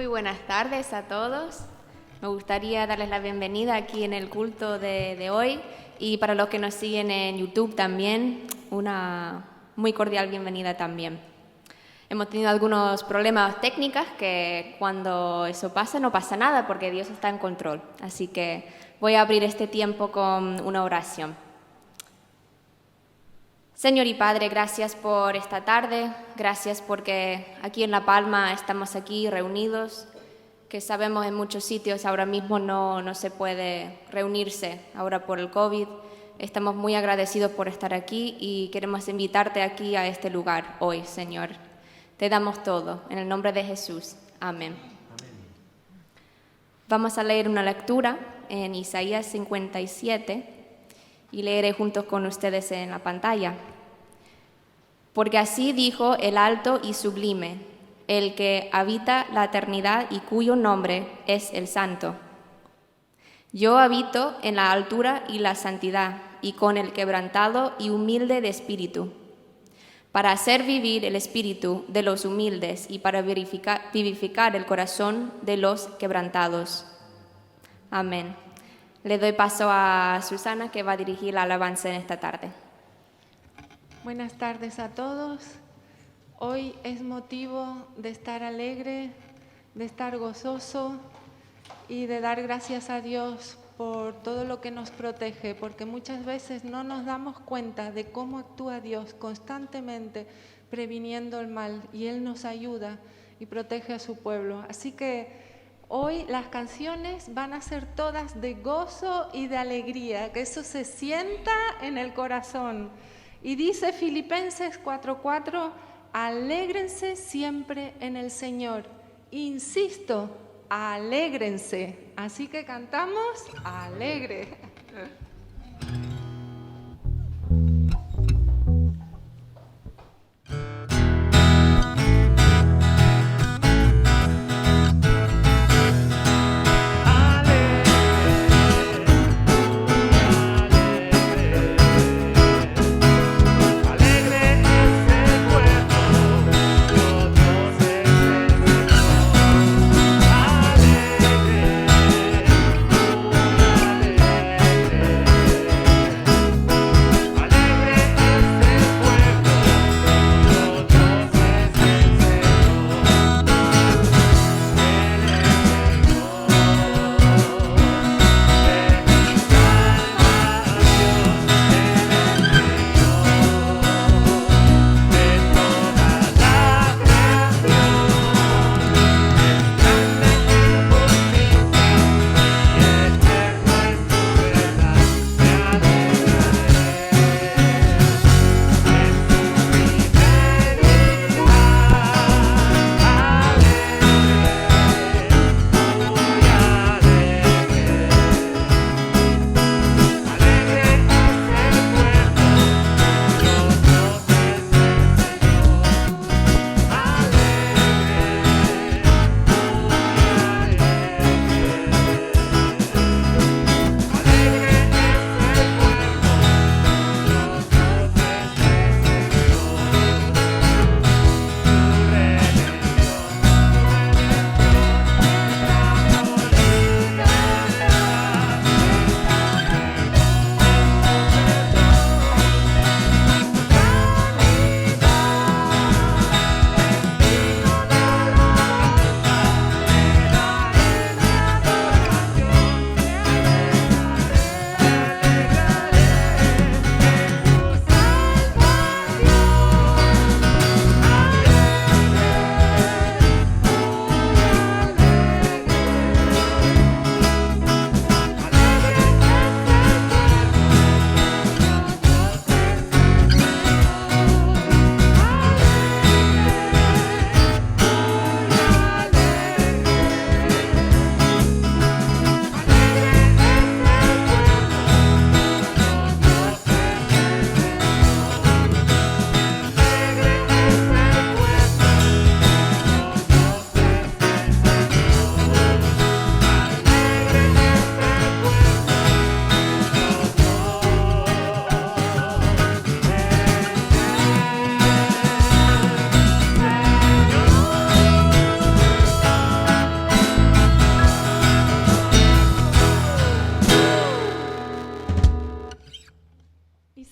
Muy buenas tardes a todos. Me gustaría darles la bienvenida aquí en el culto de hoy y para los que nos siguen en YouTube también, una muy cordial bienvenida también. Hemos tenido algunos problemas técnicos que cuando eso pasa no pasa nada porque Dios está en control. Así que voy a abrir este tiempo con una oración. Señor y Padre, gracias por esta tarde, gracias porque aquí en La Palma estamos aquí reunidos, que sabemos en muchos sitios ahora mismo no se puede reunirse ahora por el COVID. Estamos muy agradecidos por estar aquí y queremos invitarte aquí a este lugar hoy, Señor. Te damos todo, en el nombre de Jesús. Amén. Vamos a leer una lectura en Isaías 57 y leeré juntos con ustedes en la pantalla. Porque así dijo el alto y sublime, el que habita la eternidad y cuyo nombre es el Santo. Yo habito en la altura y la santidad, y con el quebrantado y humilde de espíritu, para hacer vivir el espíritu de los humildes y para vivificar el corazón de los quebrantados. Amén. Le doy paso a Susana, que va a dirigir la alabanza en esta tarde. Buenas tardes a todos. Hoy es motivo de estar alegre, de estar gozoso y de dar gracias a Dios por todo lo que nos protege, porque muchas veces no nos damos cuenta de cómo actúa Dios constantemente previniendo el mal y Él nos ayuda y protege a su pueblo. Así que hoy las canciones van a ser todas de gozo y de alegría, que eso se sienta en el corazón. Y dice Filipenses 4:4, alégrense siempre en el Señor. Insisto, alégrense. Así que cantamos alegre.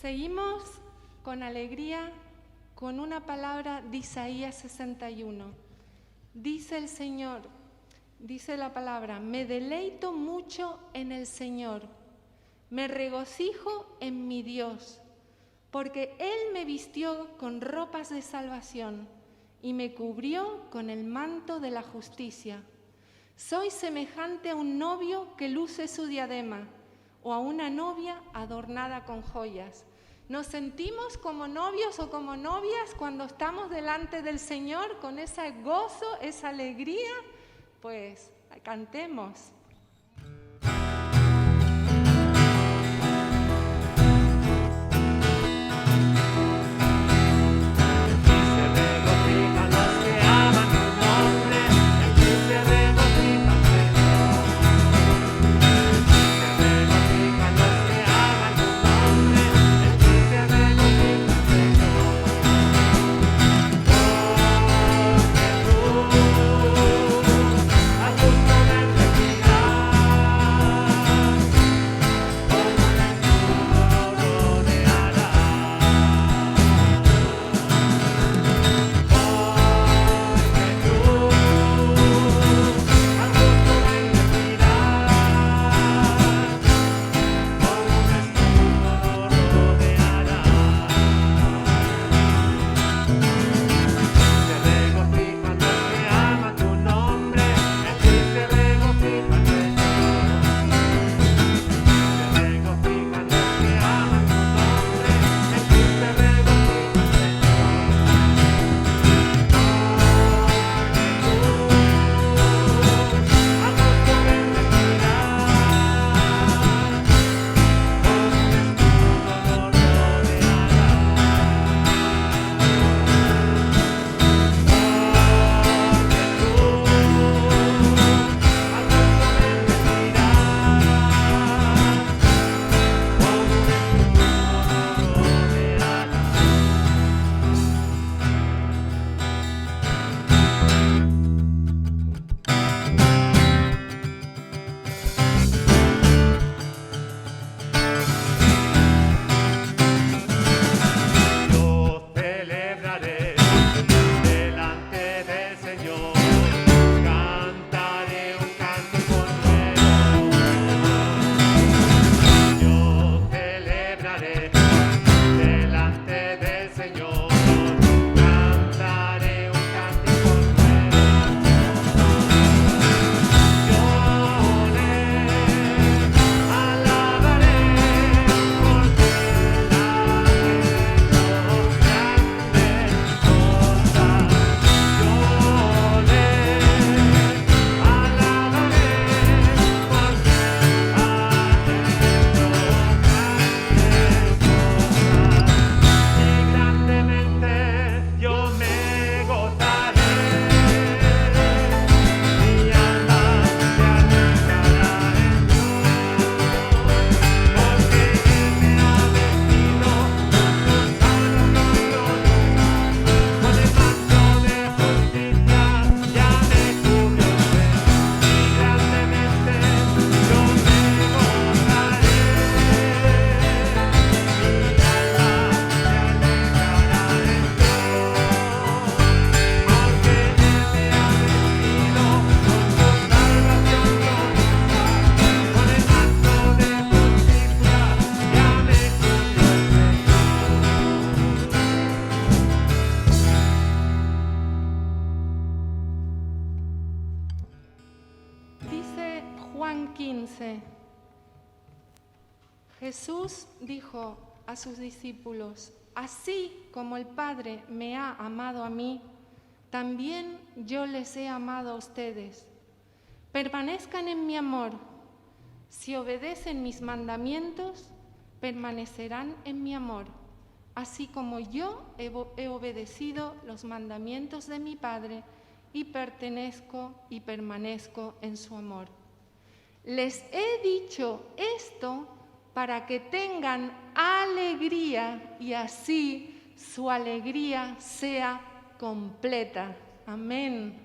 Seguimos con alegría con una palabra de Isaías 61. Dice el Señor, dice la palabra: me deleito mucho en el Señor, me regocijo en mi Dios, porque Él me vistió con ropas de salvación y me cubrió con el manto de la justicia. Soy semejante a un novio que luce su diadema o a una novia adornada con joyas. Nos sentimos como novios o como novias cuando estamos delante del Señor con ese gozo, esa alegría. Pues cantemos. Juan 15, Jesús dijo a sus discípulos: así como el Padre me ha amado a mí, también yo les he amado a ustedes. Permanezcan en mi amor. Si obedecen mis mandamientos, permanecerán en mi amor, así como yo he obedecido los mandamientos de mi Padre y pertenezco y permanezco en su amor. Les he dicho esto para que tengan alegría y así su alegría sea completa. Amén.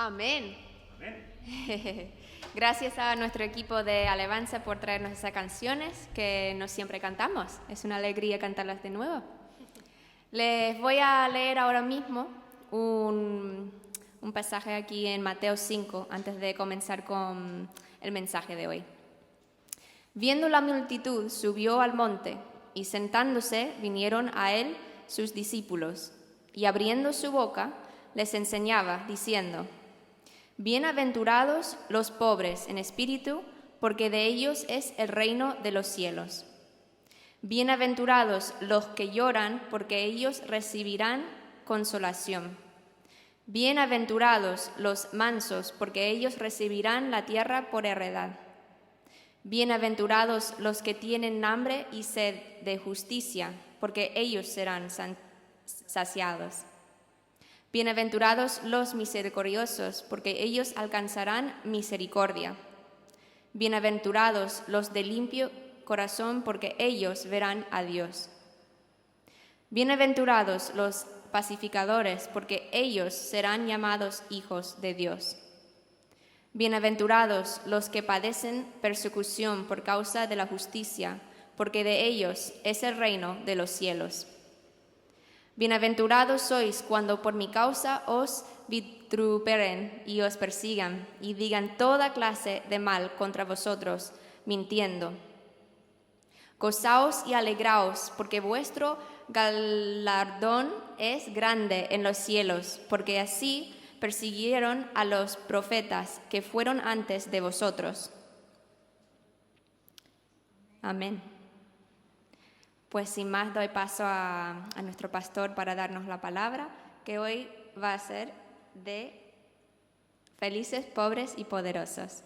Amén. Amén. Gracias a nuestro equipo de alabanza por traernos esas canciones que no siempre cantamos. Es una alegría cantarlas de nuevo. Les voy a leer ahora mismo un pasaje aquí en Mateo 5, antes de comenzar con el mensaje de hoy. Viendo la multitud, subió al monte, y sentándose vinieron a él sus discípulos, y abriendo su boca les enseñaba, diciendo: Bienaventurados los pobres en espíritu, porque de ellos es el reino de los cielos. Bienaventurados los que lloran, porque ellos recibirán consolación. Bienaventurados los mansos, porque ellos recibirán la tierra por heredad. Bienaventurados los que tienen hambre y sed de justicia, porque ellos serán saciados. Bienaventurados los misericordiosos, porque ellos alcanzarán misericordia. Bienaventurados los de limpio corazón, porque ellos verán a Dios. Bienaventurados los pacificadores, porque ellos serán llamados hijos de Dios. Bienaventurados los que padecen persecución por causa de la justicia, porque de ellos es el reino de los cielos. Bienaventurados sois cuando por mi causa os vituperen y os persigan, y digan toda clase de mal contra vosotros, mintiendo. Gozaos y alegraos, porque vuestro galardón es grande en los cielos, porque así persiguieron a los profetas que fueron antes de vosotros. Amén. Pues sin más doy paso a nuestro pastor para darnos la palabra, que hoy va a ser de felices, pobres y poderosos.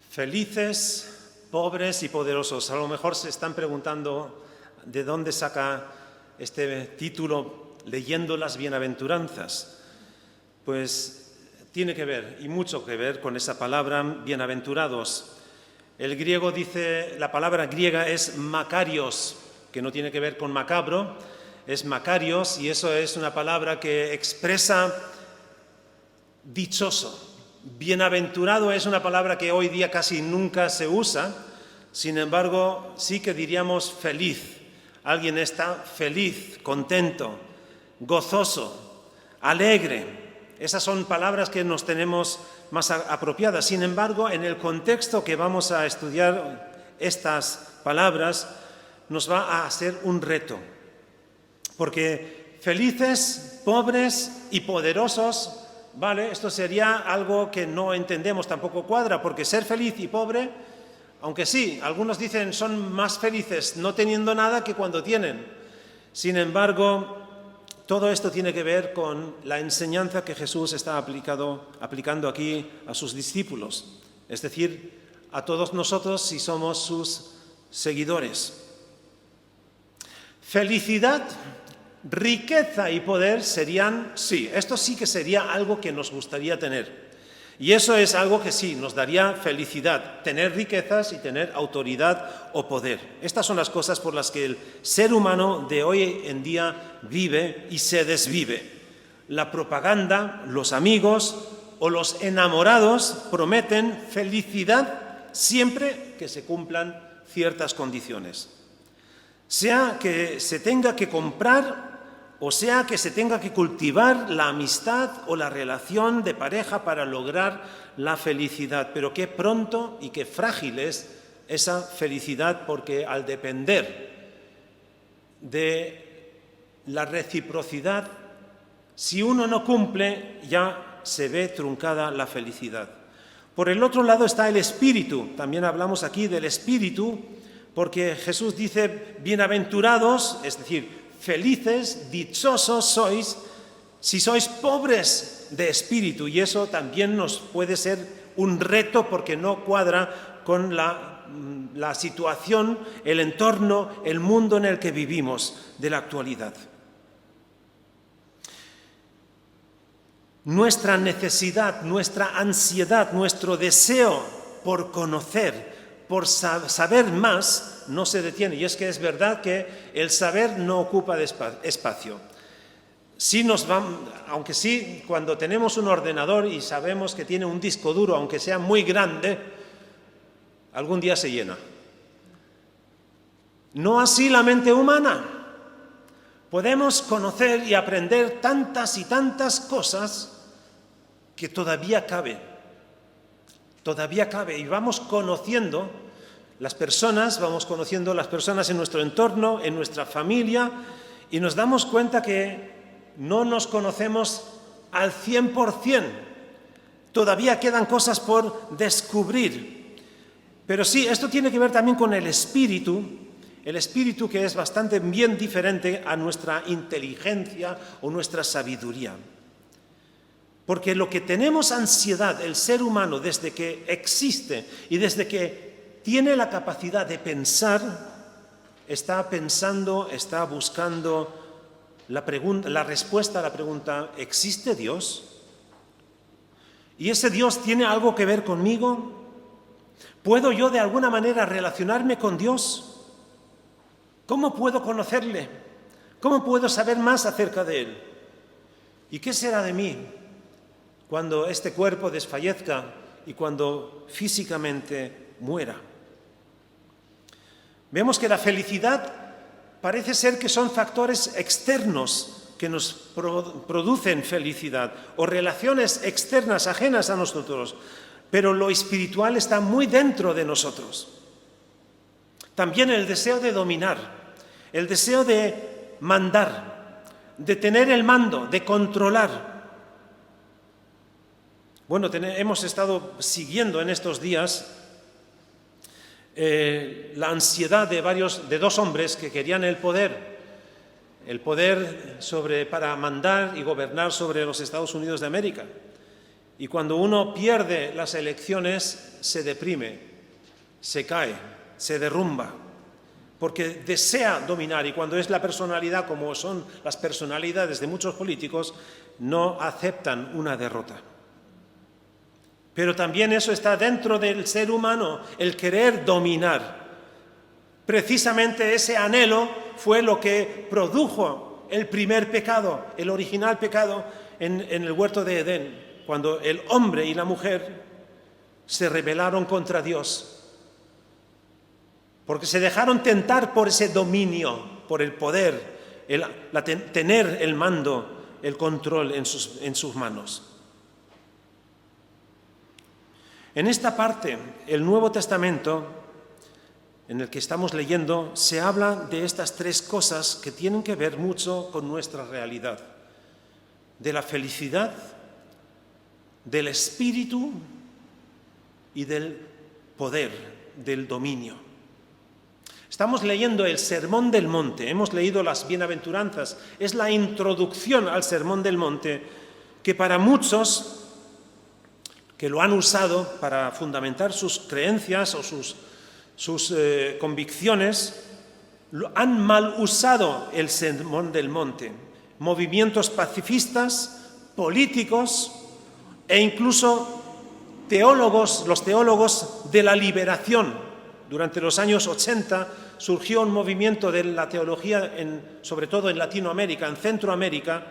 Felices, pobres y poderosos. A lo mejor se están preguntando de dónde saca este título, leyendo las bienaventuranzas. Pues tiene que ver, y mucho que ver, con esa palabra bienaventurados. El griego dice, la palabra griega es makarios, que no tiene que ver con macabro, es makarios, y eso es una palabra que expresa dichoso. Bienaventurado es una palabra que hoy día casi nunca se usa, sin embargo, sí que diríamos feliz. Alguien está feliz, contento, gozoso, alegre. Esas son palabras que nos tenemos más apropiadas. Sin embargo, en el contexto que vamos a estudiar estas palabras, nos va a ser un reto. Porque felices, pobres y poderosos, vale, esto sería algo que no entendemos, tampoco cuadra, porque ser feliz y pobre, aunque sí, algunos dicen son más felices no teniendo nada que cuando tienen. Sin embargo, todo esto tiene que ver con la enseñanza que Jesús está aplicando aquí a sus discípulos, es decir, a todos nosotros si somos sus seguidores. Felicidad, riqueza y poder serían, sí, esto sí que sería algo que nos gustaría tener. Y eso es algo que sí, nos daría felicidad, tener riquezas y tener autoridad o poder. Estas son las cosas por las que el ser humano de hoy en día vive y se desvive. La propaganda, los amigos o los enamorados prometen felicidad siempre que se cumplan ciertas condiciones. Sea que se tenga que comprar o sea que se tenga que cultivar la amistad o la relación de pareja para lograr la felicidad. Pero qué pronto y qué frágil es esa felicidad, porque al depender de la reciprocidad, si uno no cumple, ya se ve truncada la felicidad. Por el otro lado está el espíritu. También hablamos aquí del espíritu, porque Jesús dice, bienaventurados, es decir, felices, dichosos sois si sois pobres de espíritu, y eso también nos puede ser un reto porque no cuadra con la situación, el entorno, el mundo en el que vivimos de la actualidad. Nuestra necesidad, nuestra ansiedad, nuestro deseo por conocer por saber más no se detiene. Y es que es verdad que el saber no ocupa espacio. Sí aunque sí, cuando tenemos un ordenador y sabemos que tiene un disco duro, aunque sea muy grande, algún día se llena. No así la mente humana. Podemos conocer y aprender tantas y tantas cosas que todavía cabe y vamos conociendo las personas en nuestro entorno, en nuestra familia, y nos damos cuenta que no nos conocemos al 100%. Todavía quedan cosas por descubrir. Pero sí, esto tiene que ver también con el espíritu que es bastante bien diferente a nuestra inteligencia o nuestra sabiduría. Porque lo que tenemos ansiedad, el ser humano, desde que existe y desde que tiene la capacidad de pensar, está pensando, está buscando la respuesta a la pregunta, ¿existe Dios? ¿Y ese Dios tiene algo que ver conmigo? ¿Puedo yo de alguna manera relacionarme con Dios? ¿Cómo puedo conocerle? ¿Cómo puedo saber más acerca de Él? ¿Y qué será de mí cuando este cuerpo desfallezca y cuando físicamente muera? Vemos que la felicidad parece ser que son factores externos que nos producen felicidad o relaciones externas ajenas a nosotros, pero lo espiritual está muy dentro de nosotros. También el deseo de dominar, el deseo de mandar, de tener el mando, de controlar. Bueno, hemos estado siguiendo en estos días la ansiedad de dos hombres que querían el poder para mandar y gobernar sobre los Estados Unidos de América. Y cuando uno pierde las elecciones, se deprime, se cae, se derrumba, porque desea dominar, y cuando es la personalidad, como son las personalidades de muchos políticos, no aceptan una derrota. Pero también eso está dentro del ser humano, el querer dominar. Precisamente ese anhelo fue lo que produjo el primer pecado, el original pecado en el huerto de Edén, cuando el hombre y la mujer se rebelaron contra Dios, porque se dejaron tentar por ese dominio, por el poder, tener el mando, el control en sus manos. En esta parte, el Nuevo Testamento, en el que estamos leyendo, se habla de estas tres cosas que tienen que ver mucho con nuestra realidad: de la felicidad, del espíritu y del poder, del dominio. Estamos leyendo el Sermón del Monte, hemos leído las bienaventuranzas, es la introducción al Sermón del Monte que para muchos que lo han usado para fundamentar sus creencias o sus convicciones, han mal usado el Sermón del Monte. Movimientos pacifistas, políticos e incluso los teólogos de la liberación. Durante los años 80 surgió un movimiento de la teología, sobre todo en Latinoamérica, en Centroamérica,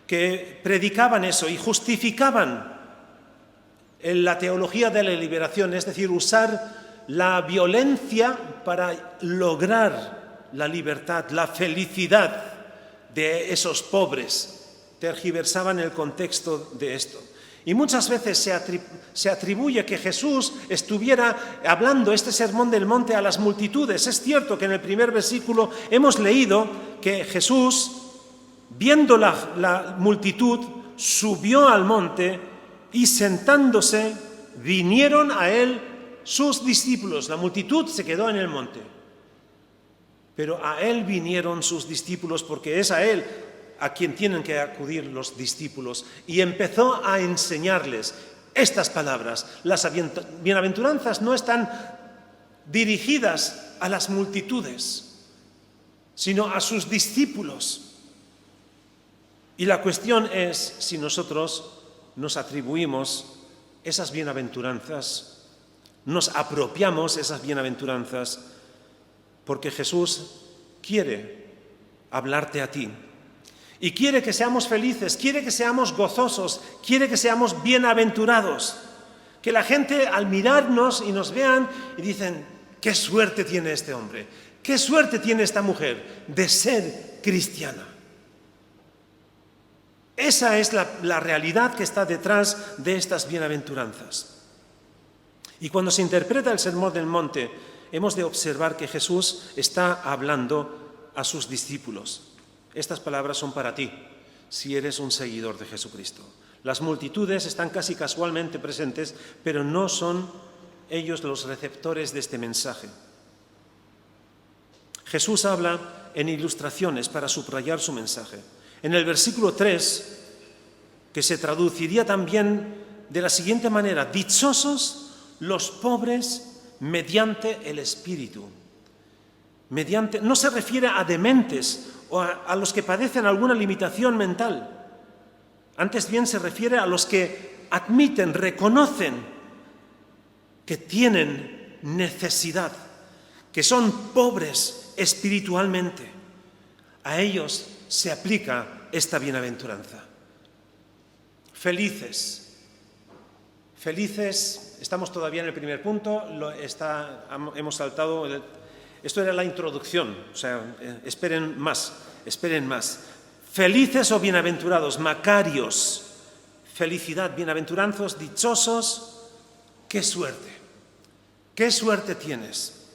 que predicaban eso y justificaban la teología de la liberación, es decir, usar la violencia para lograr la libertad, la felicidad de esos pobres. Tergiversaban el contexto de esto. Y muchas veces se atribuye que Jesús estuviera hablando este Sermón del Monte a las multitudes. Es cierto que en el primer versículo hemos leído que Jesús, viendo la multitud, subió al monte y sentándose, vinieron a él sus discípulos. La multitud se quedó en el monte, pero a él vinieron sus discípulos, porque es a él a quien tienen que acudir los discípulos. Y empezó a enseñarles estas palabras. Las bienaventuranzas no están dirigidas a las multitudes, sino a sus discípulos. Y la cuestión es si nosotros nos atribuimos esas bienaventuranzas, nos apropiamos esas bienaventuranzas porque Jesús quiere hablarte a ti y quiere que seamos felices, quiere que seamos gozosos, quiere que seamos bienaventurados. Que la gente al mirarnos y nos vean y dicen, qué suerte tiene este hombre, qué suerte tiene esta mujer de ser cristiana. Esa es la realidad que está detrás de estas bienaventuranzas. Y cuando se interpreta el Sermón del Monte, hemos de observar que Jesús está hablando a sus discípulos. Estas palabras son para ti, si eres un seguidor de Jesucristo. Las multitudes están casi casualmente presentes, pero no son ellos los receptores de este mensaje. Jesús habla en ilustraciones para subrayar su mensaje. En el versículo 3, que se traduciría también de la siguiente manera: dichosos los pobres mediante el Espíritu. No se refiere a dementes o a los que padecen alguna limitación mental. Antes bien se refiere a los que admiten, reconocen que tienen necesidad, que son pobres espiritualmente. A ellos se aplica esta bienaventuranza. Felices. Felices, estamos todavía en el primer punto, hemos saltado, esto era la introducción, o sea, esperen más. Felices o bienaventurados, macarios, felicidad, bienaventuranzos, dichosos, qué suerte tienes.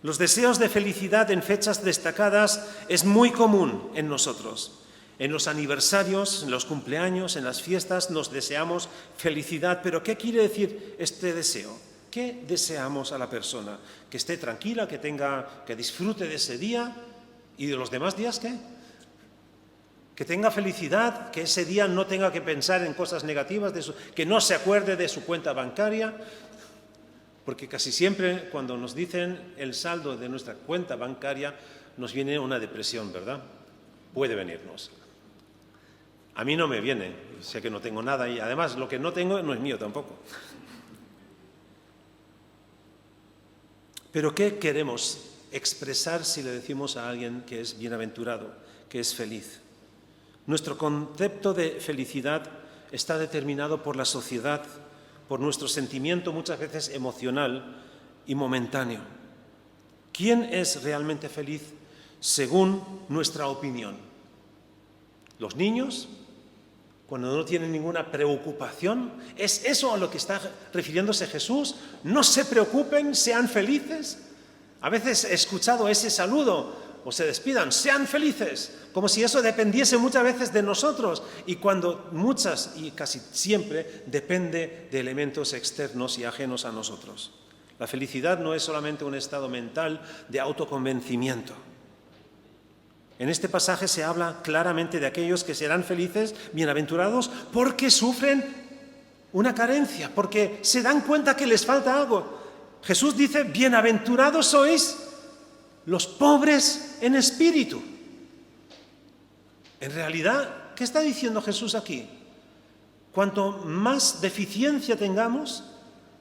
Los deseos de felicidad en fechas destacadas es muy común en nosotros. En los aniversarios, en los cumpleaños, en las fiestas nos deseamos felicidad, pero ¿qué quiere decir este deseo? ¿Qué deseamos a la persona? Que esté tranquila, que disfrute de ese día y de los demás días, ¿qué? Que tenga felicidad, que ese día no tenga que pensar en cosas negativas, que no se acuerde de su cuenta bancaria, porque casi siempre cuando nos dicen el saldo de nuestra cuenta bancaria nos viene una depresión, ¿verdad? Puede venirnos. A mí no me viene, sé que no tengo nada y además lo que no tengo no es mío tampoco. Pero ¿qué queremos expresar si le decimos a alguien que es bienaventurado, que es feliz? Nuestro concepto de felicidad está determinado por la sociedad, por nuestro sentimiento muchas veces emocional y momentáneo. ¿Quién es realmente feliz según nuestra opinión? ¿Los niños? Cuando no tienen ninguna preocupación. ¿Es eso a lo que está refiriéndose Jesús? No se preocupen, sean felices. A veces he escuchado ese saludo, o se despidan, sean felices, como si eso dependiese muchas veces de nosotros, y cuando muchas y casi siempre depende de elementos externos y ajenos a nosotros. La felicidad no es solamente un estado mental de autoconvencimiento. En este pasaje se habla claramente de aquellos que serán felices, bienaventurados, porque sufren una carencia, porque se dan cuenta que les falta algo. Jesús dice, bienaventurados sois los pobres en espíritu. En realidad, ¿qué está diciendo Jesús aquí? Cuanto más deficiencia tengamos,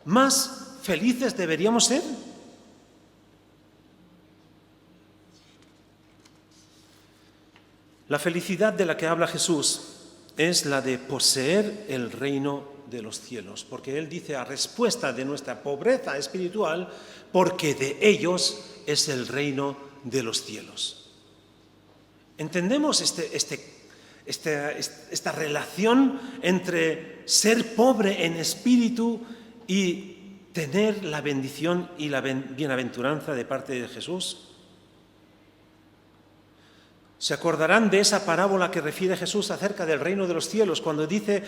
más felices deberíamos ser. La felicidad de la que habla Jesús es la de poseer el reino de los cielos, porque Él dice a respuesta de nuestra pobreza espiritual, porque de ellos es el reino de los cielos. ¿Entendemos esta relación entre ser pobre en espíritu y tener la bendición y la bienaventuranza de parte de Jesús? Se acordarán de esa parábola que refiere Jesús acerca del reino de los cielos, cuando dice,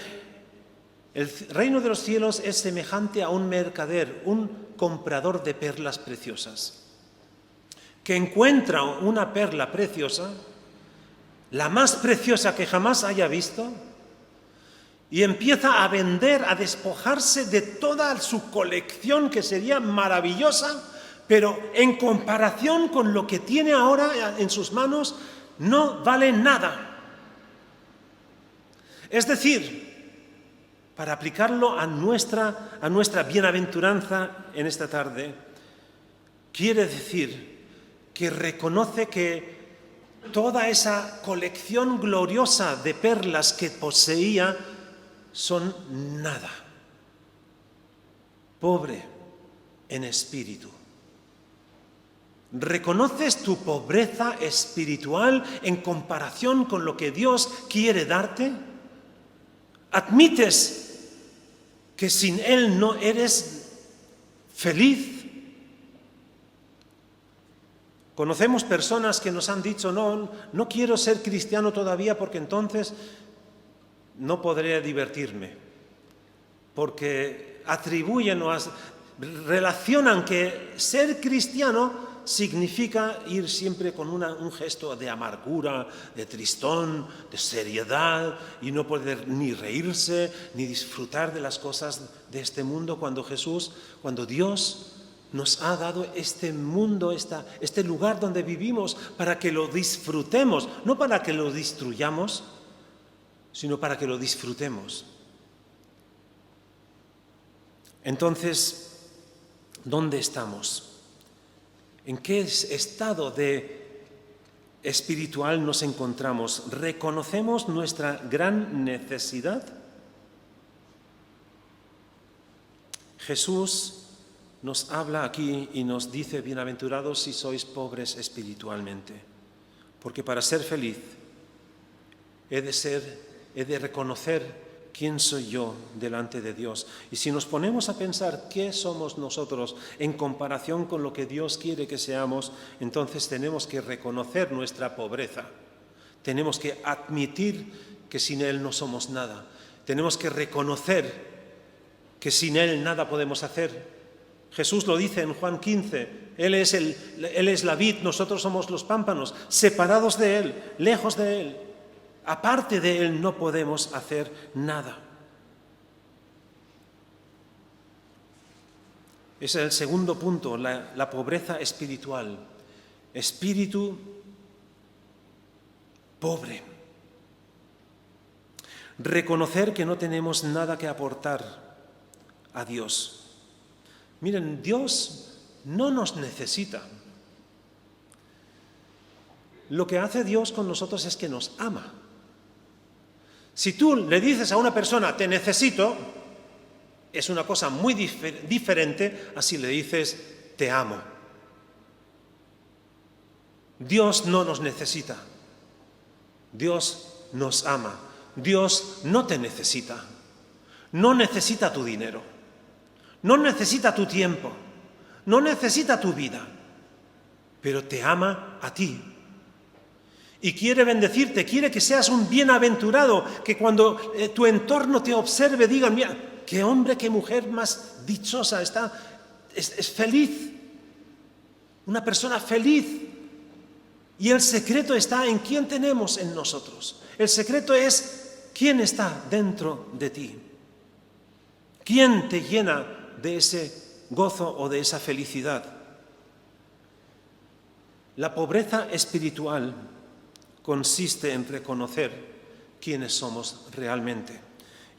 el reino de los cielos es semejante a un mercader, un comprador de perlas preciosas, que encuentra una perla preciosa, la más preciosa que jamás haya visto, y empieza a vender, a despojarse de toda su colección, que sería maravillosa, pero en comparación con lo que tiene ahora en sus manos, no vale nada. Es decir, para aplicarlo a nuestra bienaventuranza en esta tarde, quiere decir que reconoce que toda esa colección gloriosa de perlas que poseía son nada. Pobre en espíritu. ¿Reconoces tu pobreza espiritual en comparación con lo que Dios quiere darte? ¿Admites que sin Él no eres feliz? Conocemos personas que nos han dicho, no quiero ser cristiano todavía porque entonces no podré divertirme. Porque atribuyen o relacionan que ser cristiano significa ir siempre con un gesto de amargura, de tristón, de seriedad, y no poder ni reírse, ni disfrutar de las cosas de este mundo, cuando Dios nos ha dado este mundo, este lugar donde vivimos, para que lo disfrutemos, no para que lo destruyamos, sino para que lo disfrutemos. Entonces, ¿dónde estamos? ¿En qué estado espiritual nos encontramos? ¿Reconocemos nuestra gran necesidad? Jesús nos habla aquí y nos dice, bienaventurados si sois pobres espiritualmente, porque para ser feliz he de reconocer quién soy yo delante de Dios. Y si nos ponemos a pensar qué somos nosotros en comparación con lo que Dios quiere que seamos, entonces tenemos que reconocer nuestra pobreza. Tenemos que admitir que sin Él no somos nada. Tenemos que reconocer que sin Él nada podemos hacer. Jesús lo dice en Juan 15, Él es la vid, nosotros somos los pámpanos, separados de Él, lejos de Él. Aparte de Él no podemos hacer nada. Ese es el segundo punto, la pobreza espiritual. Espíritu pobre. Reconocer que no tenemos nada que aportar a Dios. Miren, Dios no nos necesita. Lo que hace Dios con nosotros es que nos ama. Si tú le dices a una persona, te necesito, es una cosa muy diferente a si le dices, te amo. Dios no nos necesita. Dios nos ama. Dios no te necesita. No necesita tu dinero. No necesita tu tiempo. No necesita tu vida. Pero te ama a ti. Y quiere bendecirte, quiere que seas un bienaventurado, que cuando tu entorno te observe digan, mira, qué hombre, qué mujer más dichosa, es feliz, una persona feliz. Y el secreto está en quién tenemos en nosotros. El secreto es quién está dentro de ti. ¿Quién te llena de ese gozo o de esa felicidad? La pobreza espiritual consiste en reconocer quiénes somos realmente.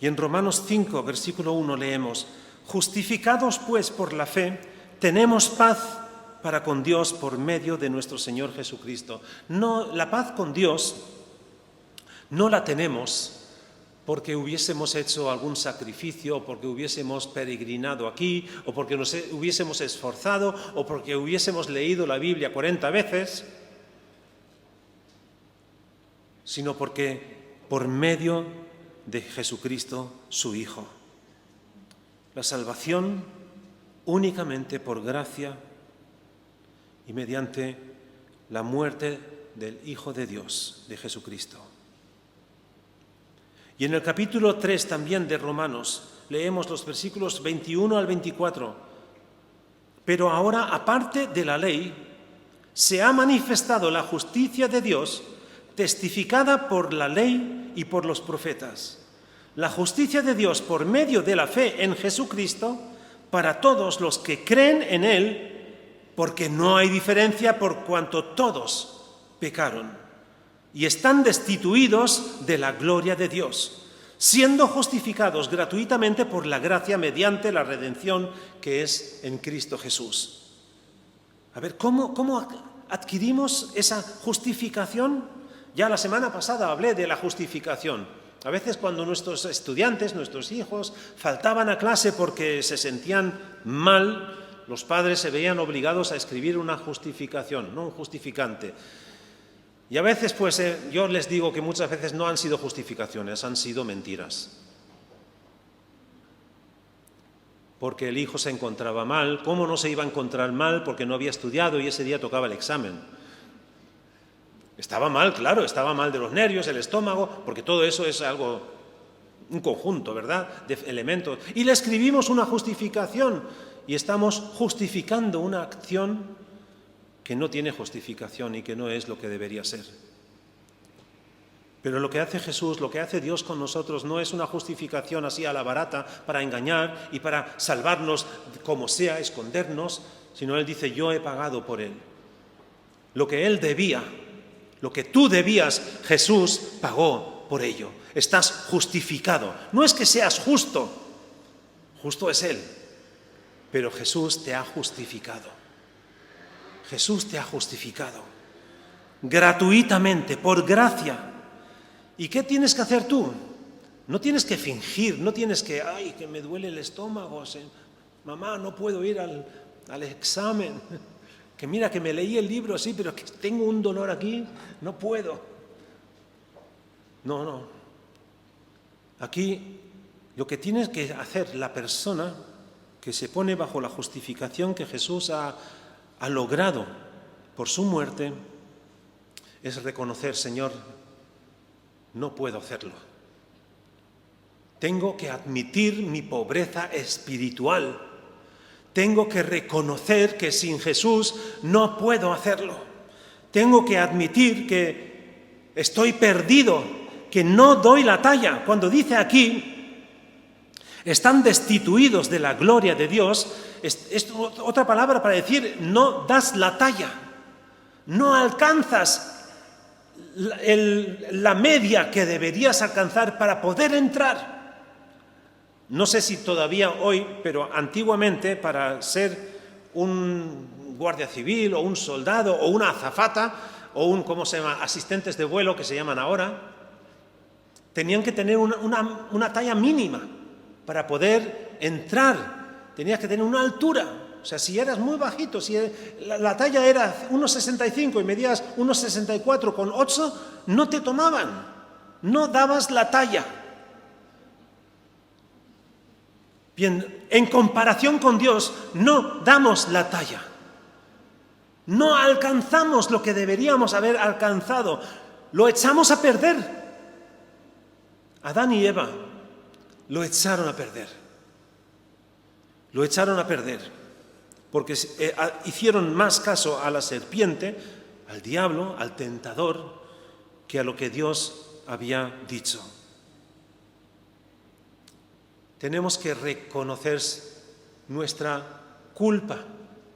Y en Romanos 5, versículo 1 leemos, justificados pues por la fe, tenemos paz para con Dios por medio de nuestro Señor Jesucristo. No, la paz con Dios no la tenemos porque hubiésemos hecho algún sacrificio, o porque hubiésemos peregrinado aquí, o porque nos hubiésemos esforzado, o porque hubiésemos leído la Biblia 40 veces, sino porque por medio de Jesucristo, su Hijo. La salvación únicamente por gracia y mediante la muerte del Hijo de Dios, de Jesucristo. Y en el capítulo 3 también de Romanos leemos los versículos 21 al 24. Pero ahora, aparte de la ley, se ha manifestado la justicia de Dios, testificada por la ley y por los profetas. La justicia de Dios por medio de la fe en Jesucristo para todos los que creen en Él, porque no hay diferencia por cuanto todos pecaron y están destituidos de la gloria de Dios, siendo justificados gratuitamente por la gracia mediante la redención que es en Cristo Jesús. A ver, ¿cómo adquirimos esa justificación? Ya la semana pasada hablé de la justificación. A veces cuando nuestros estudiantes, nuestros hijos, faltaban a clase porque se sentían mal, los padres se veían obligados a escribir una justificación, no un justificante. Y a veces, pues, yo les digo que muchas veces no han sido justificaciones, han sido mentiras. Porque el hijo se encontraba mal. ¿Cómo no se iba a encontrar mal? Porque no había estudiado y ese día tocaba el examen. Estaba mal, claro, estaba mal de los nervios, el estómago, porque todo eso es algo, un conjunto, ¿verdad?, de elementos. Y le escribimos una justificación y estamos justificando una acción que no tiene justificación y que no es lo que debería ser. Pero lo que hace Jesús, lo que hace Dios con nosotros no es una justificación así a la barata para engañar y para salvarnos como sea, escondernos, sino Él dice, yo he pagado por Él. Lo que Él debía, lo que tú debías, Jesús pagó por ello. Estás justificado. No es que seas justo, justo es Él, pero Jesús te ha justificado. Jesús te ha justificado gratuitamente, por gracia. ¿Y qué tienes que hacer tú? No tienes que fingir, no tienes que, ay, que me duele el estómago, mamá, no puedo ir al examen, que mira que me leí el libro, sí, pero que tengo un dolor aquí, no puedo. No. Aquí lo que tiene que hacer la persona que se pone bajo la justificación que Jesús ha logrado por su muerte es reconocer, Señor, no puedo hacerlo. Tengo que admitir mi pobreza espiritual. Tengo que reconocer que sin Jesús no puedo hacerlo. Tengo que admitir que estoy perdido, que no doy la talla. Cuando dice aquí, están destituidos de la gloria de Dios, es otra palabra para decir, no das la talla, no alcanzas la media que deberías alcanzar para poder entrar. No sé si todavía hoy, pero antiguamente para ser un guardia civil o un soldado o una azafata o un, ¿cómo se llama?, asistentes de vuelo que se llaman ahora, tenían que tener una talla mínima para poder entrar. Tenías que tener una altura. O sea, si eras muy bajito, si la talla era 1,65 y medías 1,64,8, no te tomaban, no dabas la talla. Bien, en comparación con Dios, no damos la talla. No alcanzamos lo que deberíamos haber alcanzado. Lo echamos a perder. Adán y Eva lo echaron a perder. Lo echaron a perder porque hicieron más caso a la serpiente, al diablo, al tentador, que a lo que Dios había dicho. Tenemos que reconocer nuestra culpa,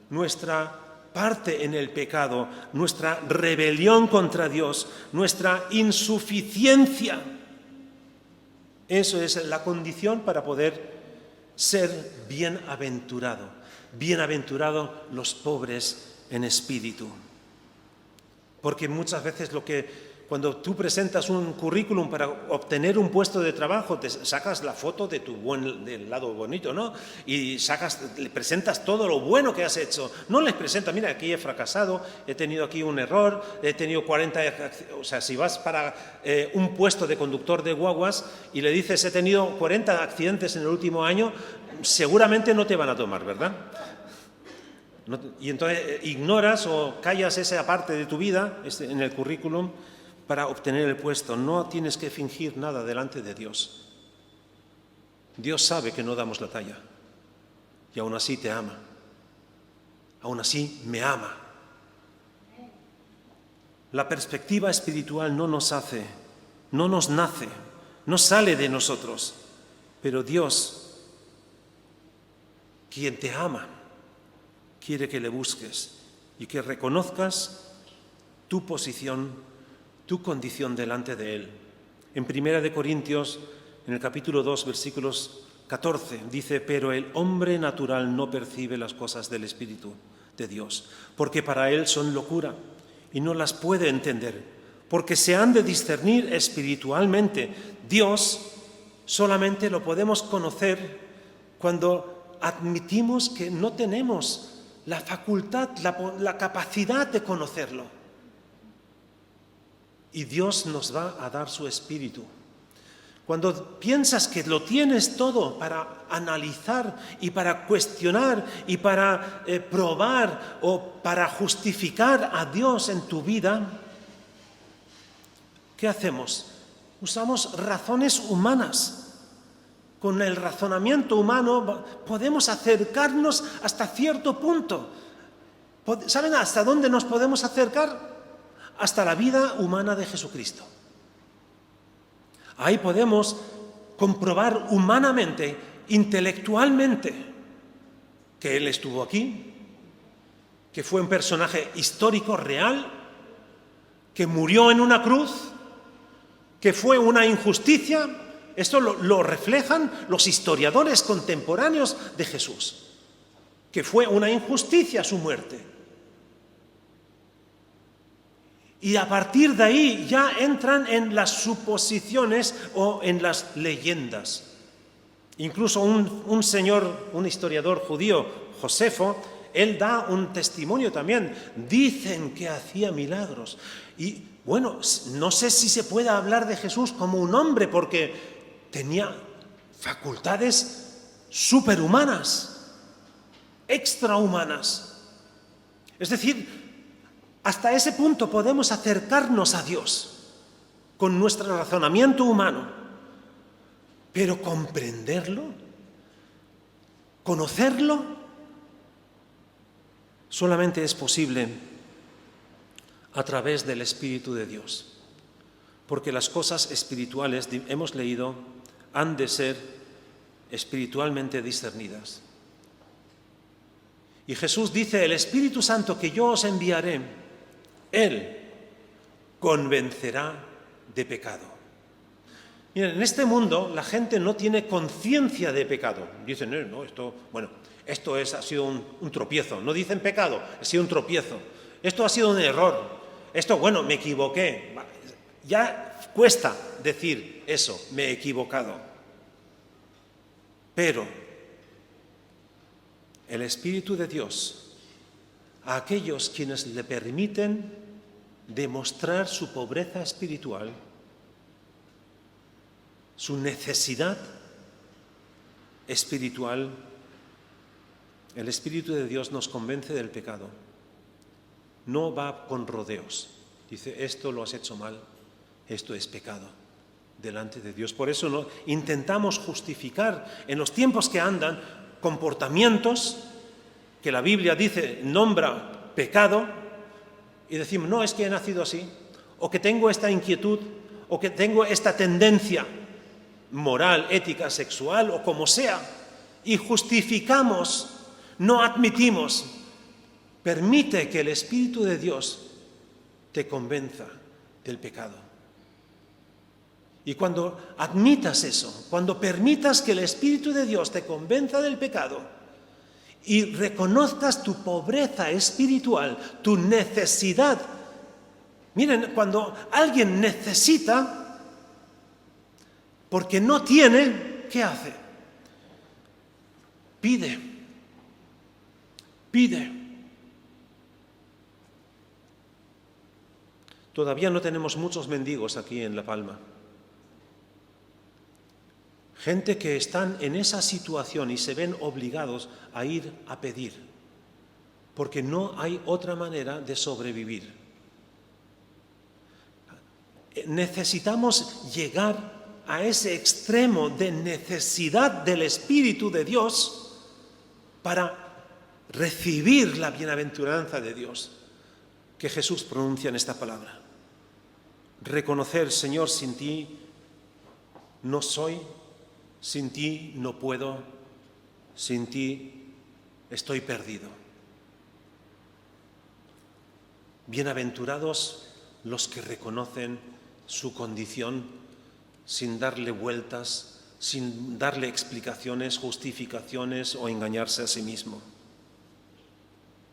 nuestra parte en el pecado, nuestra rebelión contra Dios, nuestra insuficiencia. Eso es la condición para poder ser bienaventurado. Bienaventurados los pobres en espíritu. Porque muchas veces cuando tú presentas un currículum para obtener un puesto de trabajo, te sacas la foto de del lado bonito, ¿no? Y le presentas todo lo bueno que has hecho. No les presentas, mira, aquí he fracasado, he tenido aquí un error, he tenido 40... O sea, si vas para un puesto de conductor de guaguas y le dices, he tenido 40 accidentes en el último año, seguramente no te van a tomar, ¿verdad? Y entonces ignoras o callas esa parte de tu vida en el currículum para obtener el puesto. No tienes que fingir nada delante de Dios. Dios sabe que no damos la talla y aún así te ama. Aún así me ama. La perspectiva espiritual no nos nace, no sale de nosotros, pero Dios, quien te ama, quiere que le busques y que reconozcas tu posición, tu condición delante de Él. En 1 Corintios en el capítulo 2, versículos 14, dice: pero el hombre natural no percibe las cosas del Espíritu de Dios, porque para él son locura y no las puede entender, porque se han de discernir espiritualmente. Dios solamente lo podemos conocer cuando admitimos que no tenemos la facultad, la capacidad de conocerlo. Y Dios nos va a dar su Espíritu. Cuando piensas que lo tienes todo para analizar y para cuestionar y para probar o para justificar a Dios en tu vida, ¿qué hacemos? Usamos razones humanas. Con el razonamiento humano podemos acercarnos hasta cierto punto. ¿Saben hasta dónde nos podemos acercar? Hasta la vida humana de Jesucristo. Ahí podemos comprobar humanamente, intelectualmente, que Él estuvo aquí, que fue un personaje histórico real, que murió en una cruz, que fue una injusticia. Esto lo reflejan los historiadores contemporáneos de Jesús, que fue una injusticia su muerte. Y a partir de ahí ya entran en las suposiciones o en las leyendas. Incluso un señor, un historiador judío, Josefo, él da un testimonio también. Dicen que hacía milagros. Y bueno, no sé si se puede hablar de Jesús como un hombre, porque tenía facultades superhumanas, extrahumanas. Es decir, hasta ese punto podemos acercarnos a Dios con nuestro razonamiento humano, pero comprenderlo, conocerlo, solamente es posible a través del Espíritu de Dios, porque las cosas espirituales, hemos leído, han de ser espiritualmente discernidas. Y Jesús dice: el Espíritu Santo que yo os enviaré, Él convencerá de pecado. Miren, en este mundo la gente no tiene conciencia de pecado. Dicen, no, esto ha sido un tropiezo. No dicen pecado, ha sido un tropiezo. Esto ha sido un error. Esto, me equivoqué. Ya cuesta decir eso, me he equivocado. Pero el Espíritu de Dios, a aquellos quienes le permiten demostrar su pobreza espiritual, su necesidad espiritual, el Espíritu de Dios nos convence del pecado. No va con rodeos. Dice, esto lo has hecho mal, esto es pecado delante de Dios. Por eso intentamos justificar en los tiempos que andan comportamientos que la Biblia dice, nombra pecado, y decimos, no, es que he nacido así, o que tengo esta inquietud, o que tengo esta tendencia moral, ética, sexual, o como sea, y justificamos, no admitimos. Permite que el Espíritu de Dios te convenza del pecado. Y cuando admitas eso, cuando permitas que el Espíritu de Dios te convenza del pecado, y reconozcas tu pobreza espiritual, tu necesidad. Miren, cuando alguien necesita, porque no tiene, ¿qué hace? Pide. Todavía no tenemos muchos mendigos aquí en La Palma. Gente que están en esa situación y se ven obligados a ir a pedir, porque no hay otra manera de sobrevivir. Necesitamos llegar a ese extremo de necesidad del Espíritu de Dios para recibir la bienaventuranza de Dios que Jesús pronuncia en esta palabra. Reconocer, Señor, sin ti no soy, sin ti no puedo, sin ti estoy perdido. Bienaventurados los que reconocen su condición sin darle vueltas, sin darle explicaciones, justificaciones o engañarse a sí mismo.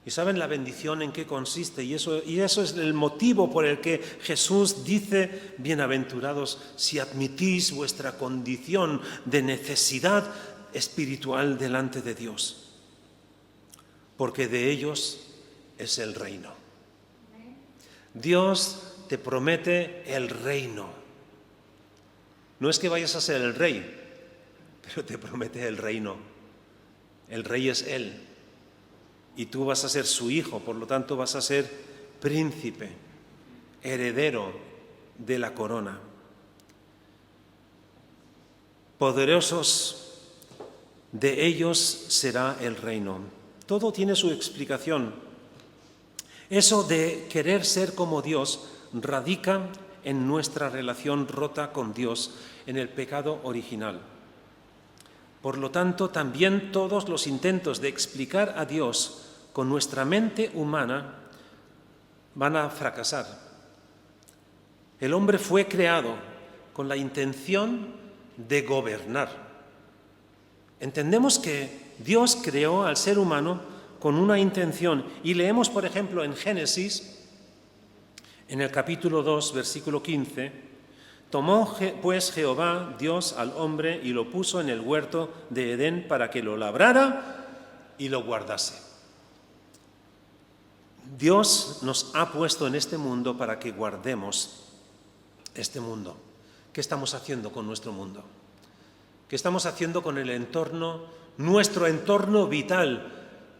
¿Y saben la bendición en qué consiste? Y eso es el motivo por el que Jesús dice: bienaventurados si admitís vuestra condición de necesidad espiritual delante de Dios, porque de ellos es el reino. Dios te promete el reino. No es que vayas a ser el rey, pero te promete el reino. El rey es Él. Y tú vas a ser su hijo, por lo tanto vas a ser príncipe, heredero de la corona. Poderosos de ellos será el reino. Todo tiene su explicación. Eso de querer ser como Dios radica en nuestra relación rota con Dios, en el pecado original. Por lo tanto, también todos los intentos de explicar a Dios con nuestra mente humana van a fracasar. El hombre fue creado con la intención de gobernar. Entendemos que Dios creó al ser humano con una intención, y leemos, por ejemplo, en Génesis, en el capítulo 2, versículo 15: tomó pues Jehová Dios al hombre y lo puso en el huerto de Edén para que lo labrara y lo guardase. Dios nos ha puesto en este mundo para que guardemos este mundo. ¿Qué estamos haciendo con nuestro mundo? ¿Qué estamos haciendo con el entorno, nuestro entorno vital,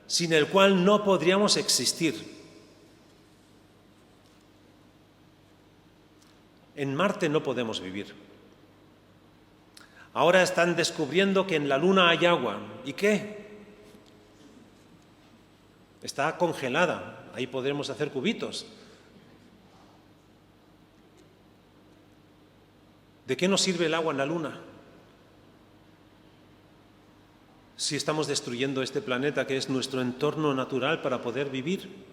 sin el cual no podríamos existir? En Marte no podemos vivir. Ahora están descubriendo que en la Luna hay agua. ¿Y qué? Está congelada. Ahí podremos hacer cubitos. ¿De qué nos sirve el agua en la Luna? Si estamos destruyendo este planeta que es nuestro entorno natural para poder vivir.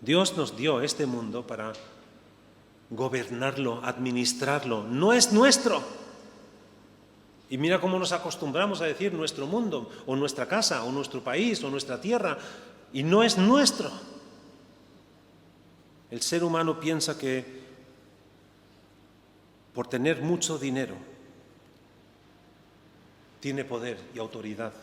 Dios nos dio este mundo para gobernarlo, administrarlo. No es nuestro. Y mira cómo nos acostumbramos a decir nuestro mundo, o nuestra casa, o nuestro país, o nuestra tierra. Y no es nuestro. El ser humano piensa que por tener mucho dinero tiene poder y autoridad.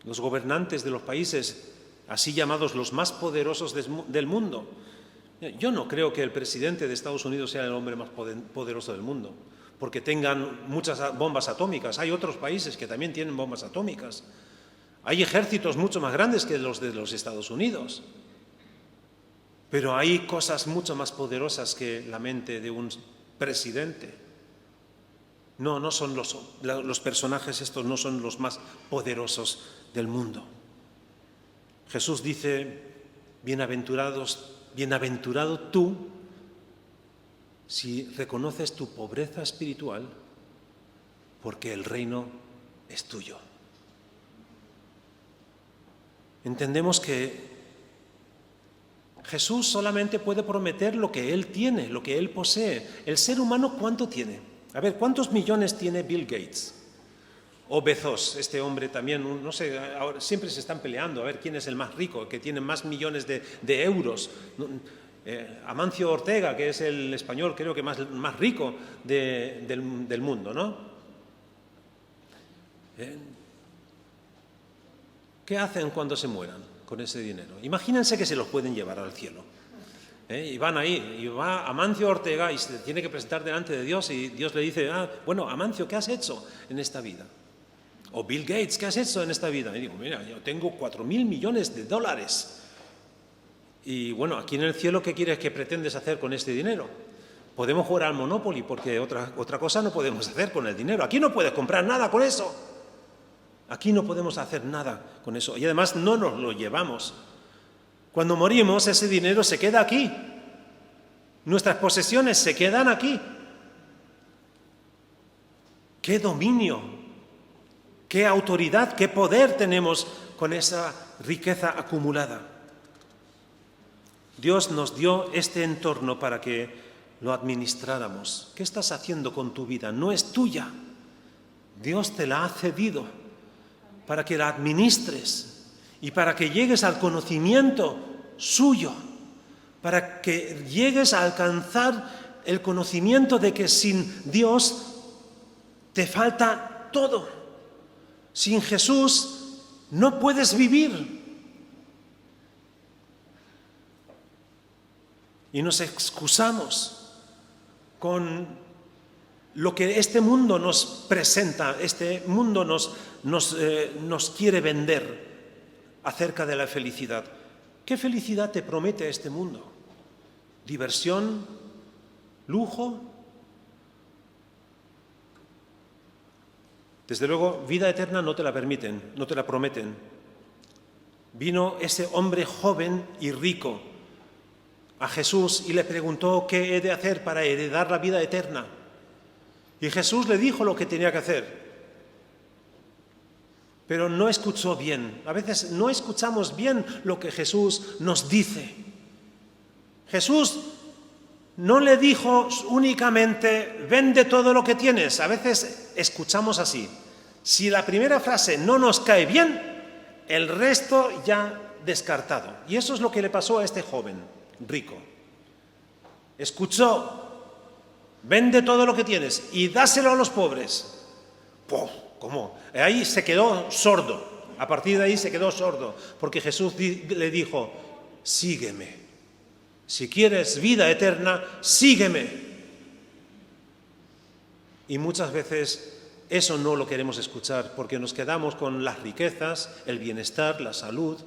Los gobernantes de los países, así llamados los más poderosos del mundo. Yo no creo que el presidente de Estados Unidos sea el hombre más poderoso del mundo, porque tengan muchas bombas atómicas. Hay otros países que también tienen bombas atómicas. Hay ejércitos mucho más grandes que los de los Estados Unidos. Pero hay cosas mucho más poderosas que la mente de un presidente. No son los personajes estos, no son los más poderosos del mundo. Jesús dice: bienaventurado tú si reconoces tu pobreza espiritual, porque el reino es tuyo. Entendemos que Jesús solamente puede prometer lo que Él tiene, lo que Él posee. El ser humano, ¿cuánto tiene? A ver, ¿cuántos millones tiene Bill Gates? O Bezos, este hombre también, no sé, ahora siempre se están peleando a ver quién es el más rico, que tiene más millones de euros. Amancio Ortega, que es el español creo que más rico del mundo, ¿no? ¿Qué hacen cuando se mueran con ese dinero? Imagínense que se los pueden llevar al cielo. Y van ahí, y va Amancio Ortega y se tiene que presentar delante de Dios, y Dios le dice: bueno, Amancio, ¿qué has hecho en esta vida? O Bill Gates, ¿qué has hecho en esta vida? Y digo: mira, yo tengo 4.000 millones de dólares. Y bueno, aquí en el cielo, ¿qué quieres que pretendes hacer con este dinero? Podemos jugar al Monopoly, porque otra cosa no podemos hacer con el dinero. Aquí no puedes comprar nada con eso. Aquí no podemos hacer nada con eso. Y además no nos lo llevamos. Cuando morimos, ese dinero se queda aquí. Nuestras posesiones se quedan aquí. ¡Qué dominio! ¡Qué autoridad! ¡Qué poder tenemos con esa riqueza acumulada! Dios nos dio este entorno para que lo administráramos. ¿Qué estás haciendo con tu vida? No es tuya. Dios te la ha cedido para que la administres y para que llegues al conocimiento suyo, para que llegues a alcanzar el conocimiento de que sin Dios te falta todo. Sin Jesús no puedes vivir. Y nos excusamos con lo que este mundo nos presenta, este mundo nos quiere vender acerca de la felicidad. ¿Qué felicidad te promete este mundo? ¿Diversión? ¿Lujo? Desde luego, vida eterna no te la permiten, no te la prometen. Vino ese hombre joven y rico a Jesús y le preguntó qué he de hacer para heredar la vida eterna. Y Jesús le dijo lo que tenía que hacer, pero no escuchó bien. A veces no escuchamos bien lo que Jesús nos dice. Jesús no le dijo únicamente, vende todo lo que tienes. A veces escuchamos así. Si la primera frase no nos cae bien, el resto ya descartado. Y eso es lo que le pasó a este joven rico. Escuchó, vende todo lo que tienes y dáselo a los pobres. ¿Cómo? Ahí se quedó sordo. A partir de ahí se quedó sordo, porque Jesús le dijo, sígueme. Si quieres vida eterna, sígueme. Y muchas veces eso no lo queremos escuchar, porque nos quedamos con las riquezas, el bienestar, la salud.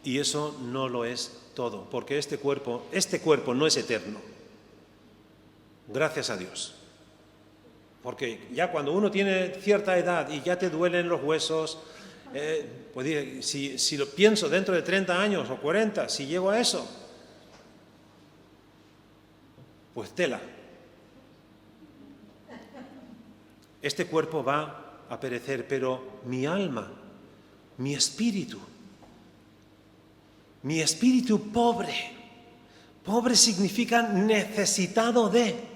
Y eso no lo es todo, porque este cuerpo no es eterno. Gracias a Dios. Porque ya cuando uno tiene cierta edad y ya te duelen los huesos, pues si lo pienso dentro de 30 años o 40, si llego a eso, pues tela. Este cuerpo va a perecer, pero mi alma, mi espíritu pobre significa necesitado de.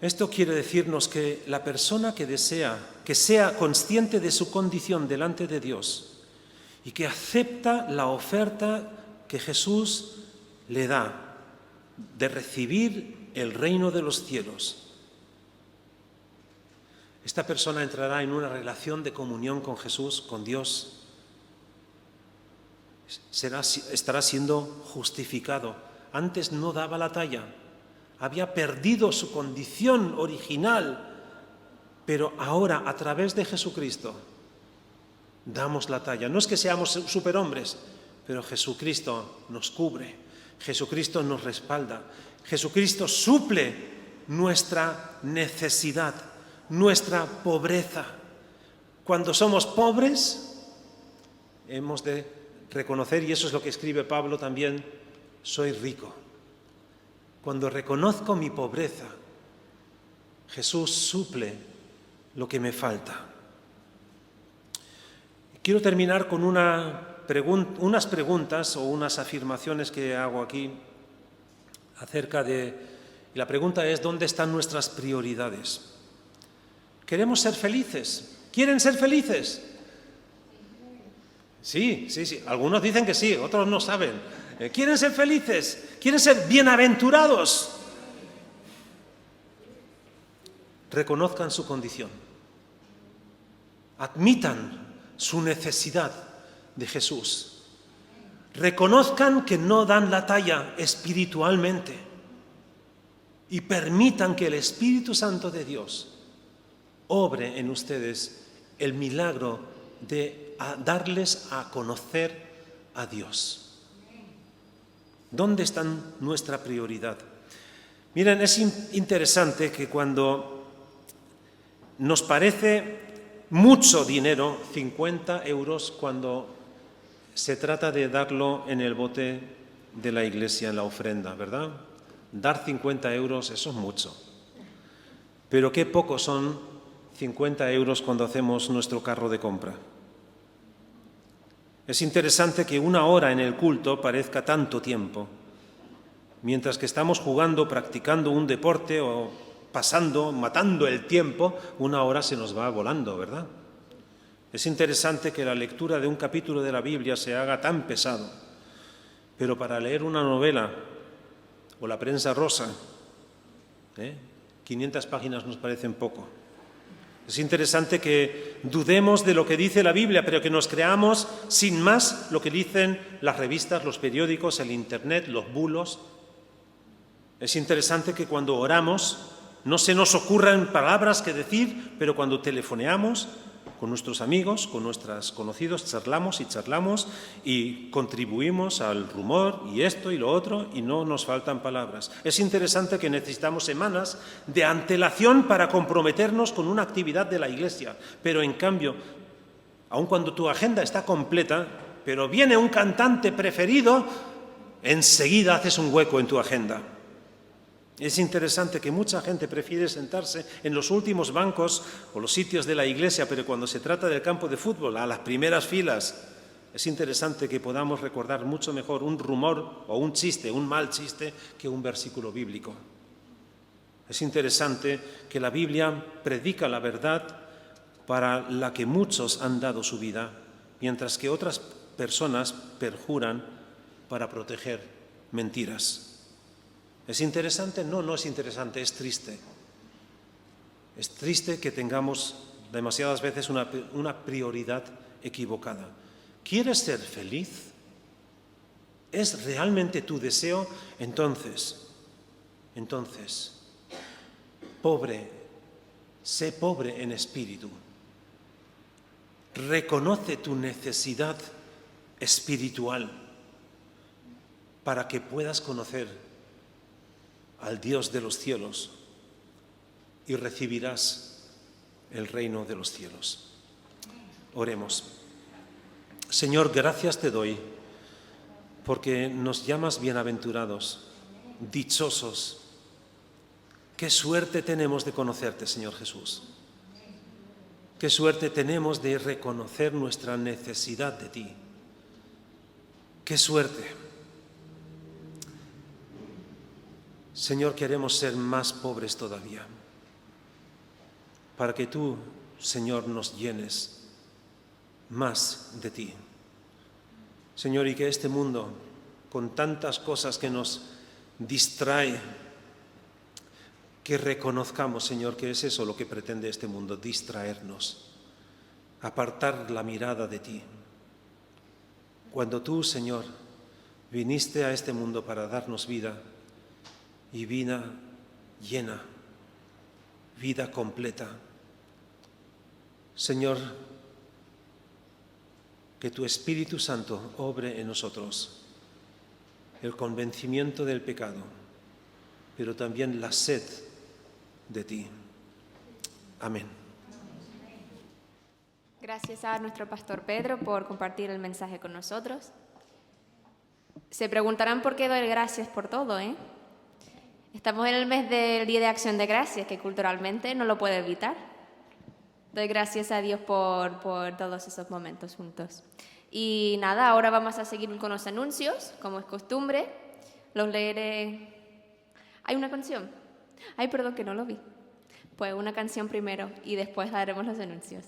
Esto quiere decirnos que la persona que desea que sea consciente de su condición delante de Dios y que acepta la oferta que Jesús le da de recibir el reino de los cielos, esta persona entrará en una relación de comunión con Jesús, con Dios. Estará siendo justificado. Antes no daba la talla. Había perdido su condición original, pero ahora, a través de Jesucristo, damos la talla. No es que seamos superhombres, pero Jesucristo nos cubre, Jesucristo nos respalda, Jesucristo suple nuestra necesidad, nuestra pobreza. Cuando somos pobres, hemos de reconocer, y eso es lo que escribe Pablo también, soy rico. Cuando reconozco mi pobreza, Jesús suple lo que me falta. Quiero terminar con unas preguntas o unas afirmaciones que hago aquí acerca de... Y la pregunta es, ¿dónde están nuestras prioridades? ¿Queremos ser felices? ¿Quieren ser felices? Sí. Algunos dicen que sí, otros no saben. ¿Quieren ser felices? ¿Quieren ser bienaventurados? Reconozcan su condición. Admitan su necesidad de Jesús. Reconozcan que no dan la talla espiritualmente y permitan que el Espíritu Santo de Dios obre en ustedes el milagro de darles a conocer a Dios. ¿Dónde está nuestra prioridad? Miren, es interesante que cuando nos parece mucho dinero, 50 euros, cuando se trata de darlo en el bote de la iglesia, en la ofrenda, ¿verdad? Dar 50 euros, eso es mucho. Pero qué poco son 50 euros cuando hacemos nuestro carro de compra. Es interesante que 1 hora en el culto parezca tanto tiempo, mientras que estamos jugando, practicando un deporte o matando el tiempo, 1 hora se nos va volando, ¿verdad? Es interesante que la lectura de un capítulo de la Biblia se haga tan pesado, pero para leer una novela o la prensa rosa, 500 páginas nos parecen poco. Es interesante que dudemos de lo que dice la Biblia, pero que nos creamos sin más lo que dicen las revistas, los periódicos, el Internet, los bulos. Es interesante que cuando oramos no se nos ocurran palabras que decir, pero cuando telefoneamos con nuestros amigos, con nuestros conocidos, charlamos y contribuimos al rumor y esto y lo otro y no nos faltan palabras. Es interesante que necesitamos semanas de antelación para comprometernos con una actividad de la Iglesia, pero en cambio, aun cuando tu agenda está completa, pero viene un cantante preferido, enseguida haces un hueco en tu agenda. Es interesante que mucha gente prefiere sentarse en los últimos bancos o los sitios de la iglesia, pero cuando se trata del campo de fútbol, a las primeras filas. Es interesante que podamos recordar mucho mejor un rumor o un chiste, un mal chiste, que un versículo bíblico. Es interesante que la Biblia predica la verdad para la que muchos han dado su vida, mientras que otras personas perjuran para proteger mentiras. ¿Es interesante? No, no es interesante, es triste. Es triste que tengamos demasiadas veces una prioridad equivocada. ¿Quieres ser feliz? ¿Es realmente tu deseo? Entonces, sé pobre en espíritu. Reconoce tu necesidad espiritual para que puedas conocer al Dios de los cielos y recibirás el reino de los cielos. Oremos. Señor, gracias te doy porque nos llamas bienaventurados, dichosos. Qué suerte tenemos de conocerte, Señor Jesús. Qué suerte tenemos de reconocer nuestra necesidad de ti. Qué suerte. Señor, queremos ser más pobres todavía, para que tú, Señor, nos llenes más de ti. Señor, y que este mundo, con tantas cosas que nos distrae, que reconozcamos, Señor, que es eso lo que pretende este mundo, distraernos, apartar la mirada de ti. Cuando tú, Señor, viniste a este mundo para darnos vida, y vida llena, vida completa. Señor, que tu Espíritu Santo obre en nosotros el convencimiento del pecado, pero también la sed de ti. Amén. Gracias a nuestro pastor Pedro por compartir el mensaje con nosotros. Se preguntarán por qué doy gracias por todo, Estamos en el mes del Día de Acción de Gracias, que culturalmente no lo puedo evitar. Doy gracias a Dios por todos esos momentos juntos. Y nada, ahora vamos a seguir con los anuncios, como es costumbre. Los leeré. ¿Hay una canción? Ay, perdón, que no lo vi. Pues una canción primero y después daremos los anuncios.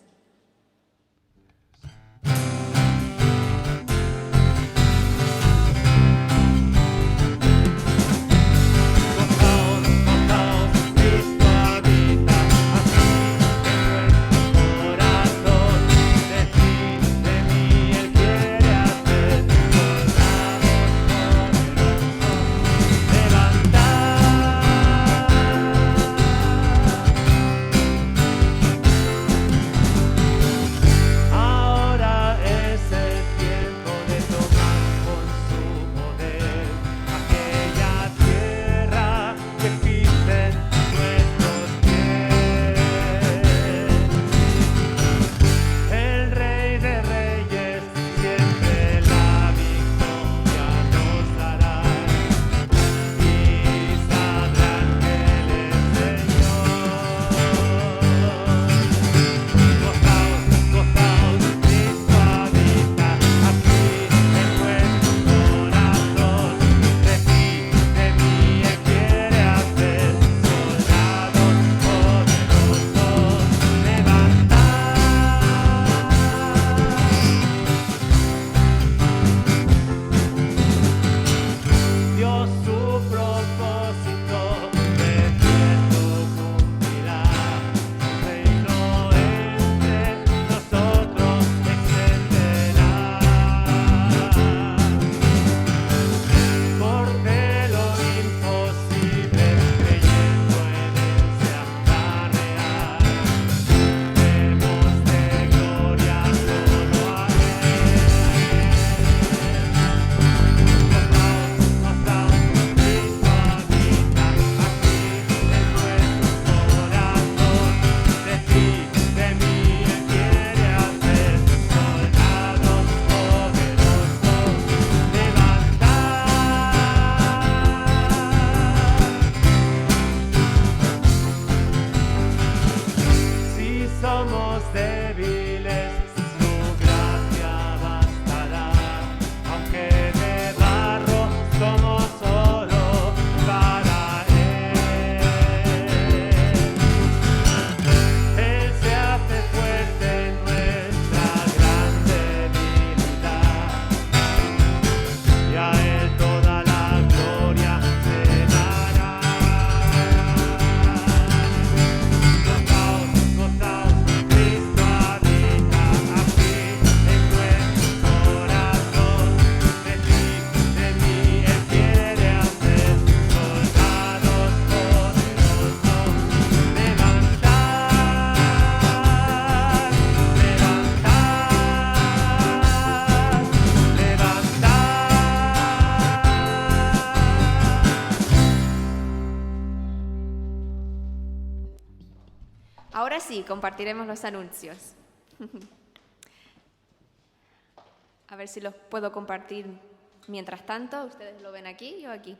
Ahora sí, compartiremos los anuncios. A ver si los puedo compartir mientras tanto. Ustedes lo ven aquí, yo aquí.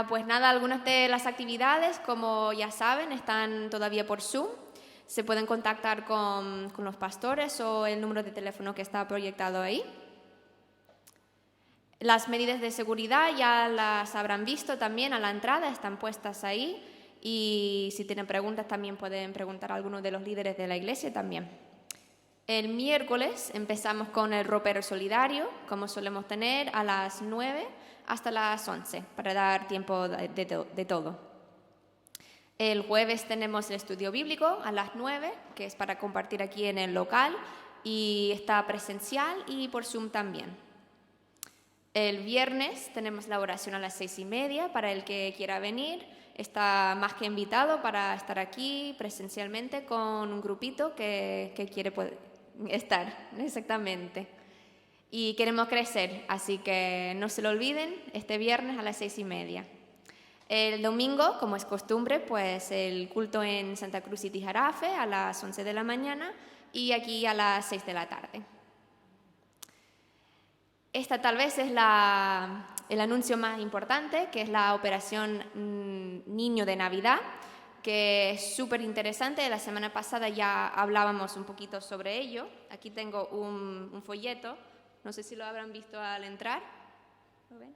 Pues nada, algunas de las actividades, como ya saben, están todavía por Zoom. Se pueden contactar con los pastores o el número de teléfono que está proyectado ahí. Las medidas de seguridad ya las habrán visto también a la entrada, están puestas ahí. Y si tienen preguntas también pueden preguntar a algunos de los líderes de la iglesia también. El miércoles empezamos con el ropero solidario, como solemos tener, a las 9 hasta las 11, para dar tiempo de todo. El jueves tenemos el estudio bíblico a las 9, que es para compartir aquí en el local, y está presencial y por Zoom también. El viernes tenemos la oración a las 6:30 para el que quiera venir. Está más que invitado para estar aquí presencialmente con un grupito que quiere estar, exactamente. Y queremos crecer, así que no se lo olviden, este viernes a las 6:30. El domingo, como es costumbre, pues el culto en Santa Cruz y Tijarafe a las 11 de la mañana y aquí a las 6 de la tarde. Esta tal vez es el anuncio más importante, que es la operación Niño de Navidad, que es súper interesante. La semana pasada ya hablábamos un poquito sobre ello. Aquí tengo un folleto, no sé si lo habrán visto al entrar. ¿Lo ven?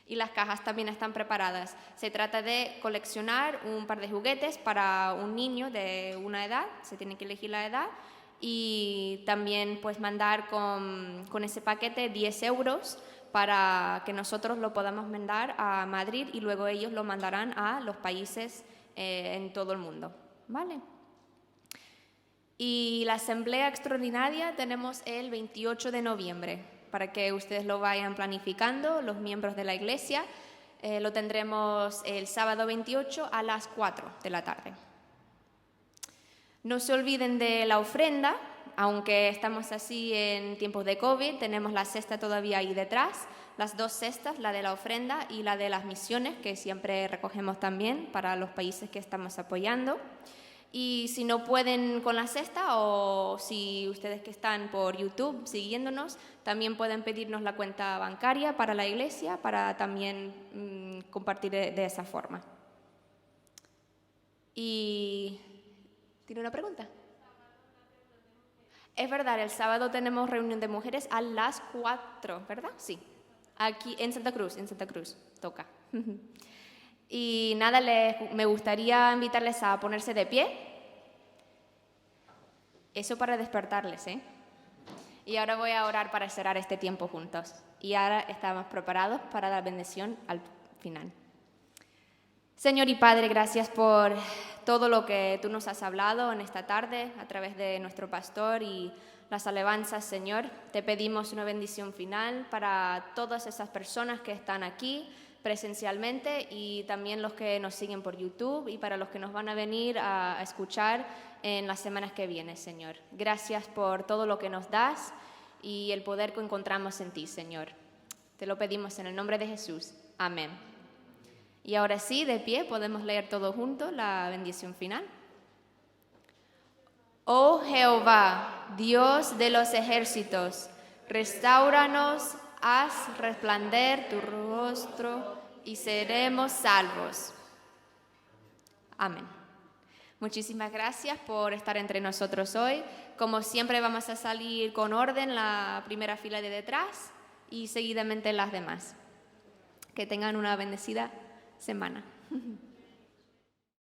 Y las cajas también están preparadas. Se trata de coleccionar un par de juguetes para un niño de una edad, se tiene que elegir la edad, y también pues mandar con ese paquete 10 euros para que nosotros lo podamos mandar a Madrid y luego ellos lo mandarán a los países en todo el mundo, ¿vale? Y la asamblea extraordinaria tenemos el 28 de noviembre, para que ustedes lo vayan planificando, los miembros de la iglesia. Lo tendremos el sábado 28 a las 4 de la tarde. No se olviden de la ofrenda, aunque estamos así en tiempos de COVID, tenemos la cesta todavía ahí detrás, las dos cestas, la de la ofrenda y la de las misiones, que siempre recogemos también para los países que estamos apoyando. Y si no pueden con la cesta, o si ustedes que están por YouTube siguiéndonos, también pueden pedirnos la cuenta bancaria para la iglesia, para también compartir de esa forma. Y... ¿Tiene una pregunta? Es verdad, el sábado tenemos reunión de mujeres a las 4, ¿verdad? Sí, aquí en Santa Cruz, toca. Y nada, me gustaría invitarles a ponerse de pie. Eso para despertarles, ¿eh? Y ahora voy a orar para cerrar este tiempo juntos. Y ahora estamos preparados para la bendición al final. Señor y Padre, gracias por todo lo que tú nos has hablado en esta tarde a través de nuestro pastor y las alabanzas, Señor. Te pedimos una bendición final para todas esas personas que están aquí presencialmente y también los que nos siguen por YouTube y para los que nos van a venir a escuchar en las semanas que vienen, Señor. Gracias por todo lo que nos das y el poder que encontramos en ti, Señor. Te lo pedimos en el nombre de Jesús. Amén. Y ahora sí, de pie, podemos leer todos juntos la bendición final. Oh Jehová, Dios de los ejércitos, restáuranos, haz resplandecer tu rostro y seremos salvos. Amén. Muchísimas gracias por estar entre nosotros hoy. Como siempre vamos a salir con orden la primera fila de detrás y seguidamente las demás. Que tengan una bendecida semana.